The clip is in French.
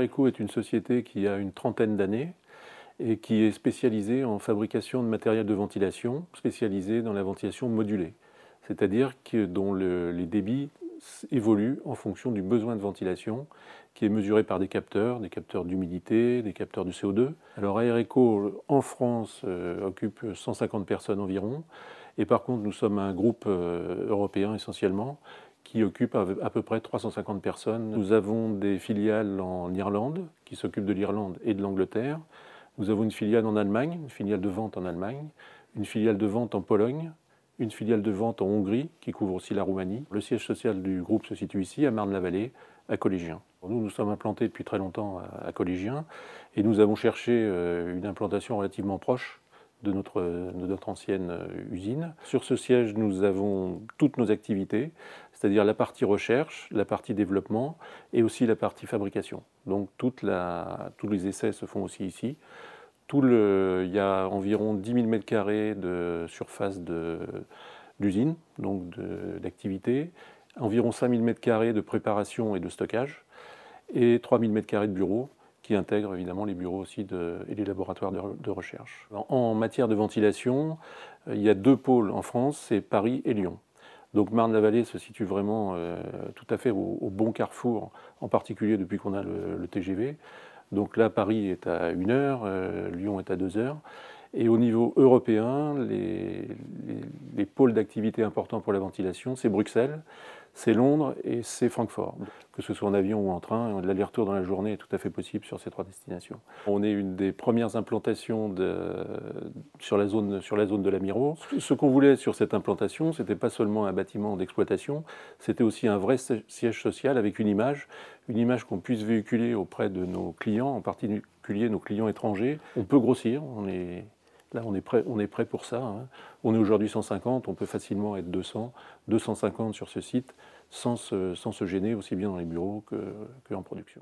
Aereco est une société qui a une trentaine d'années et qui est spécialisée en fabrication de matériel de ventilation, spécialisée dans la ventilation modulée, c'est-à-dire dont les débits évoluent en fonction du besoin de ventilation qui est mesuré par des capteurs d'humidité, des capteurs de CO2. Alors Aereco en France occupe 150 personnes environ, et par contre nous sommes un groupe européen essentiellement qui occupe à peu près 350 personnes. Nous avons des filiales en Irlande, qui s'occupent de l'Irlande et de l'Angleterre. Nous avons une filiale en Allemagne, une filiale de vente en Allemagne, une filiale de vente en Pologne, une filiale de vente en Hongrie, qui couvre aussi la Roumanie. Le siège social du groupe se situe ici, à Marne-la-Vallée, à Collégien. Nous sommes implantés depuis très longtemps à Collégien, et nous avons cherché une implantation relativement proche de notre ancienne usine. Sur ce siège, nous avons toutes nos activités, c'est-à-dire la partie recherche, la partie développement et aussi la partie fabrication. Donc tous les essais se font aussi ici. Il y a environ 10 000 m² de surface d'usine, donc d'activité, environ 5 000 m² de préparation et de stockage, et 3 000 m² de bureaux, qui intègre évidemment les bureaux aussi et les laboratoires de recherche. En matière de ventilation, il y a deux pôles en France, c'est Paris et Lyon. Donc Marne-la-Vallée se situe vraiment tout à fait au bon carrefour, en particulier depuis qu'on a le TGV. Donc là, Paris est à 1 heure, Lyon est à 2 heures. Et au niveau européen, les pôles d'activité importants pour la ventilation, c'est Bruxelles, c'est Londres et c'est Francfort. Que ce soit en avion ou en train, l'aller-retour dans la journée est tout à fait possible sur ces trois destinations. On est une des premières implantations sur la zone de l'Amirault. Ce qu'on voulait sur cette implantation, ce n'était pas seulement un bâtiment d'exploitation, c'était aussi un vrai siège social avec une image qu'on puisse véhiculer auprès de nos clients, en particulier nos clients étrangers. On peut grossir, là, on est prêt pour ça. Hein. On est aujourd'hui 150, on peut facilement être 200, 250 sur ce site, sans se gêner aussi bien dans les bureaux qu'en production.